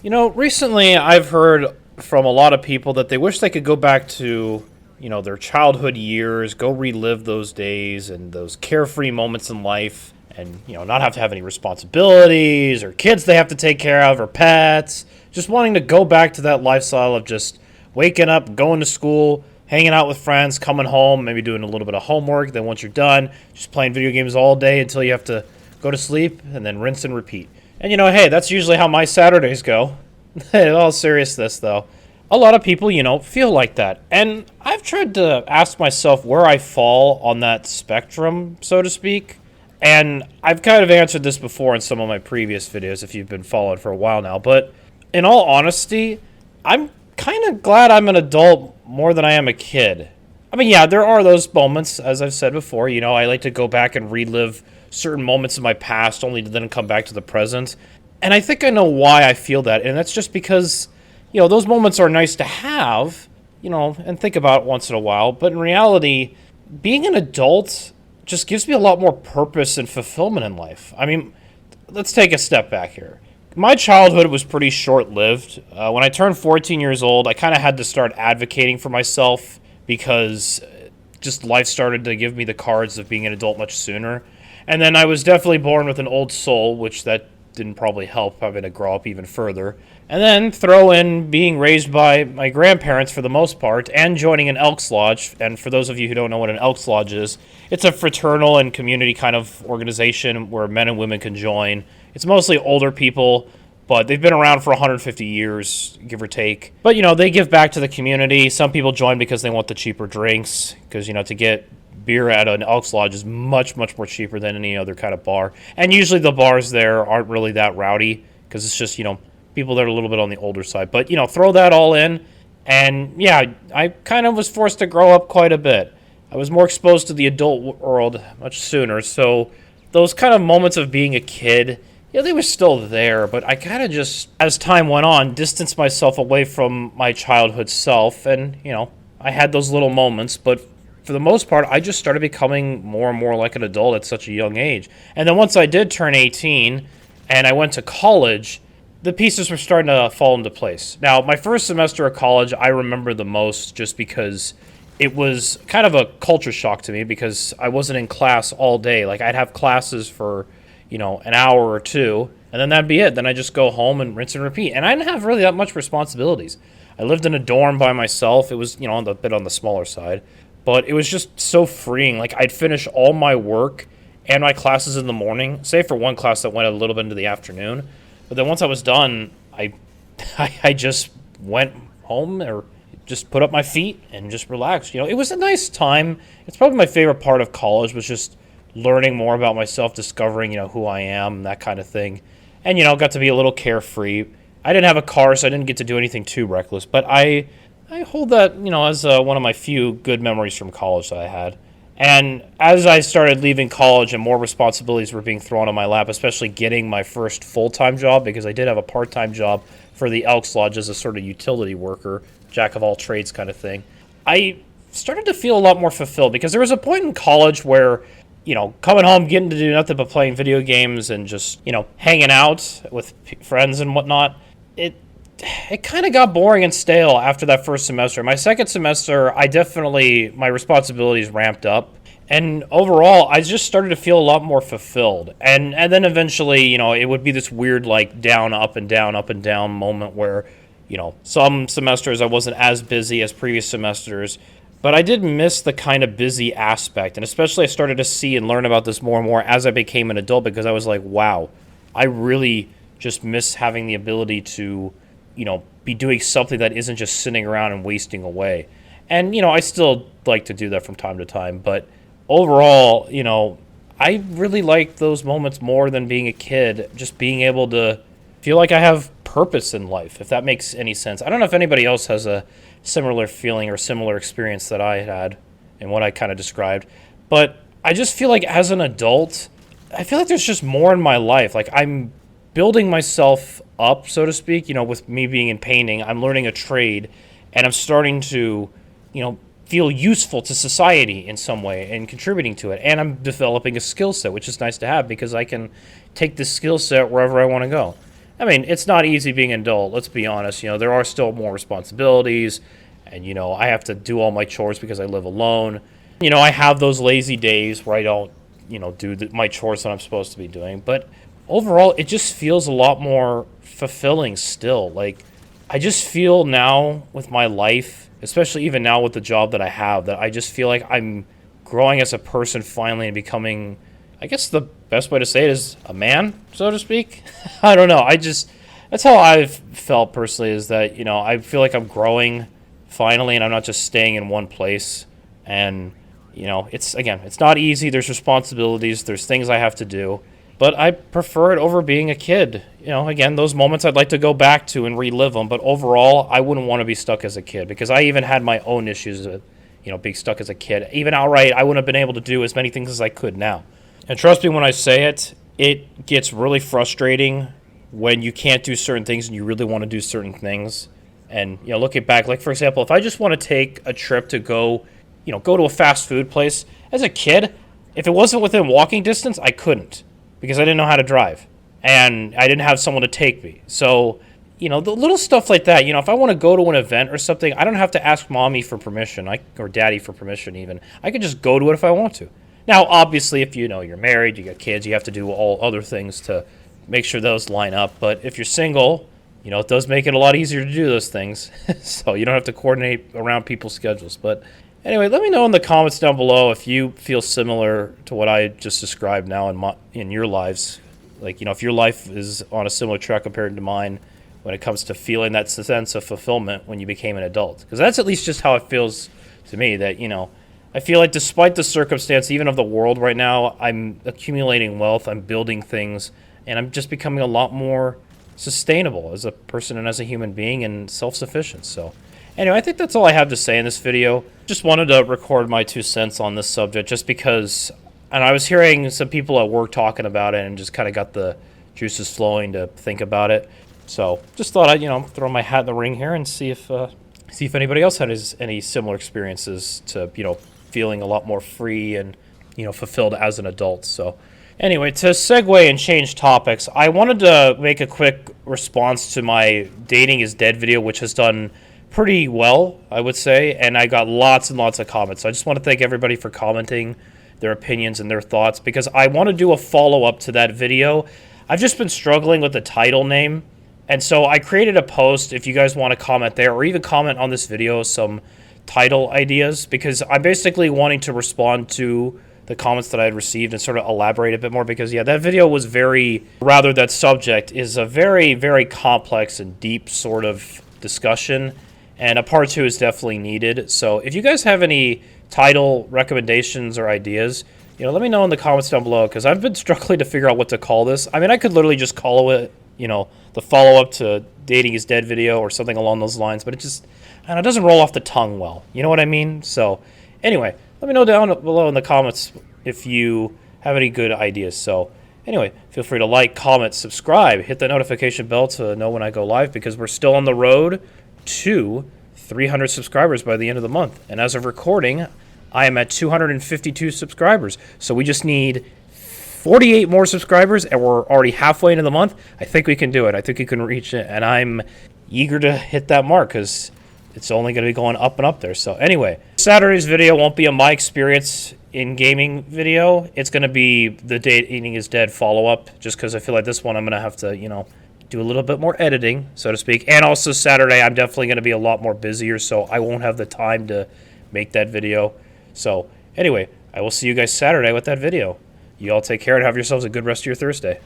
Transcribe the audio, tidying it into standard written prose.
Recently I've heard from a lot of people that they wish they could go back to, their childhood years, go relive those days and those carefree moments in life and, not have to have any responsibilities or kids they have to take care of or pets. Just wanting to go back to that lifestyle of just waking up, going to school, hanging out with friends, coming home, maybe doing a little bit of homework. Then once you're done, just playing video games all day until you have to go to sleep and then rinse and repeat. And hey, that's usually how my Saturdays go. In all seriousness, though, a lot of people, feel like that. And I've tried to ask myself where I fall on that spectrum, so to speak. And I've kind of answered this before in some of my previous videos if you've been following for a while now. But in all honesty, I'm kind of glad I'm an adult more than I am a kid. I mean, yeah, there are those moments, as I've said before, I like to go back and relive certain moments of my past only to then come back to the present. And I think I know why I feel that. And that's just because, those moments are nice to have, and think about once in a while. But in reality, being an adult just gives me a lot more purpose and fulfillment in life. I mean, let's take a step back here. My childhood was pretty short lived. When I turned 14 years old, I kind of had to start advocating for myself because just life started to give me the cards of being an adult much sooner. And then I was definitely born with an old soul, which that didn't probably help having to grow up even further. And then throw in being raised by my grandparents for the most part and joining an Elks Lodge. And for those of you who don't know what an Elks Lodge is, it's a fraternal and community kind of organization where men and women can join. It's mostly older people, but they've been around for 150 years, give or take. But, they give back to the community. Some people join because they want the cheaper drinks, because, to get beer at an Elks Lodge is much, much more cheaper than any other kind of bar. And usually the bars there aren't really that rowdy, because it's just, people that are a little bit on the older side. But, throw that all in. And, yeah, I kind of was forced to grow up quite a bit. I was more exposed to the adult world much sooner. So those kind of moments of being a kid, they were still there. But I kind of just, as time went on, distanced myself away from my childhood self. And, I had those little moments. But for the most part, I just started becoming more and more like an adult at such a young age. And then once I did turn 18 and I went to college, the pieces were starting to fall into place. Now, my first semester of college, I remember the most just because it was kind of a culture shock to me because I wasn't in class all day. Like, I'd have classes for, an hour or two, and then that'd be it. Then I'd just go home and rinse and repeat. And I didn't have really that much responsibilities. I lived in a dorm by myself. It was, a bit on the smaller side. But it was just so freeing. Like, I'd finish all my work and my classes in the morning, save for one class that went a little bit into the afternoon. But then once I was done, I just went home or just put up my feet and just relaxed. It was a nice time. It's probably my favorite part of college was just learning more about myself, discovering, who I am, that kind of thing. And, got to be a little carefree. I didn't have a car, so I didn't get to do anything too reckless. But I hold that, as one of my few good memories from college that I had. And as I started leaving college and more responsibilities were being thrown on my lap, especially getting my first full-time job, because I did have a part-time job for the Elks Lodge as a sort of utility worker, jack of all trades kind of thing, I started to feel a lot more fulfilled because there was a point in college where, coming home, getting to do nothing but playing video games and just, hanging out with friends and whatnot, it kind of got boring and stale after that first semester. My second semester, my responsibilities ramped up. And overall, I just started to feel a lot more fulfilled. And then eventually, it would be this weird, like, down, up and down moment where, some semesters I wasn't as busy as previous semesters. But I did miss the kind of busy aspect. And especially I started to see and learn about this more and more as I became an adult because I was like, wow, I really just miss having the ability to be doing something that isn't just sitting around and wasting away. And, I still like to do that from time to time. But overall, I really like those moments more than being a kid. Just being able to feel like I have purpose in life, if that makes any sense. I don't know if anybody else has a similar feeling or similar experience that I had and what I kind of described. But I just feel like as an adult, I feel like there's just more in my life. Like, I'm building myself up, so to speak, with me being in painting. I'm learning a trade, and I'm starting to, feel useful to society in some way and contributing to it. And I'm developing a skill set, which is nice to have because I can take this skill set wherever I want to go. I mean, it's not easy being an adult, let's be honest. There are still more responsibilities, and, I have to do all my chores because I live alone. I have those lazy days where I don't, do my chores that I'm supposed to be doing. But overall, it just feels a lot more fulfilling still. Like, I just feel now with my life, especially even now with the job that I have, that I just feel like I'm growing as a person finally and becoming, I guess the best way to say it is a man, so to speak. I don't know. That's how I've felt personally, is that, I feel like I'm growing finally and I'm not just staying in one place. And, it's not easy. There's responsibilities. There's things I have to do. But I prefer it over being a kid. Again, those moments I'd like to go back to and relive them. But overall, I wouldn't want to be stuck as a kid, because I even had my own issues with, being stuck as a kid. Even outright, I wouldn't have been able to do as many things as I could now. And trust me when I say it, it gets really frustrating when you can't do certain things and you really want to do certain things. And, looking back, like, for example, if I just want to take a trip to go to a fast food place, as a kid, if it wasn't within walking distance, I couldn't, because I didn't know how to drive and I didn't have someone to take me. So, the little stuff like that, if I want to go to an event or something, I don't have to ask mommy for permission, or daddy for permission even. I could just go to it if I want to. Now, obviously, if you're married, you got kids, you have to do all other things to make sure those line up. But if you're single, it does make it a lot easier to do those things. So you don't have to coordinate around people's schedules. But anyway, let me know in the comments down below if you feel similar to what I just described now in your lives. Like, if your life is on a similar track compared to mine when it comes to feeling that sense of fulfillment when you became an adult. Because that's at least just how it feels to me, that, I feel like despite the circumstance, even of the world right now, I'm accumulating wealth, I'm building things, and I'm just becoming a lot more sustainable as a person and as a human being, and self-sufficient. So anyway, I think that's all I have to say in this video. Just wanted to record my 2 cents on this subject just because, and I was hearing some people at work talking about it and just kind of got the juices flowing to think about it. So just thought I'd, throw my hat in the ring here and see if anybody else had any similar experiences to, feeling a lot more free and, fulfilled as an adult. So anyway, to segue and change topics, I wanted to make a quick response to my Dating is Dead video, which has done pretty well, I would say, and I got lots and lots of comments. So I just want to thank everybody for commenting their opinions and their thoughts, because I want to do a follow-up to that video. I've just been struggling with the title name, and so I created a post. If you guys want to comment there, or even comment on this video some title ideas, because I'm basically wanting to respond to the comments that I had received and sort of elaborate a bit more, because that video was that subject is a very, very complex and deep sort of discussion, and a part 2 is definitely needed. So if you guys have any title recommendations or ideas, let me know in the comments down below, because I've been struggling to figure out what to call this. I mean, I could literally just call it, the follow-up to Dating is Dead video or something along those lines, but it doesn't roll off the tongue well. You know what I mean? So anyway, let me know down below in the comments if you have any good ideas. So anyway, feel free to like, comment, subscribe, hit the notification bell to know when I go live, because we're still on the road to 300 subscribers by the end of the month. And as of recording, I am at 252 subscribers. So we just need 48 more subscribers, and we're already halfway into the month. I think we can do it. I think we can reach it, and I'm eager to hit that mark, because it's only going to be going up and up there. So anyway, Saturday's video won't be a my experience in gaming video. It's going to be the Dating is Dead follow-up, just because I feel like this one I'm going to have to, do a little bit more editing, so to speak. And also Saturday, I'm definitely going to be a lot more busier, so I won't have the time to make that video. So anyway, I will see you guys Saturday with that video. You all take care and have yourselves a good rest of your Thursday.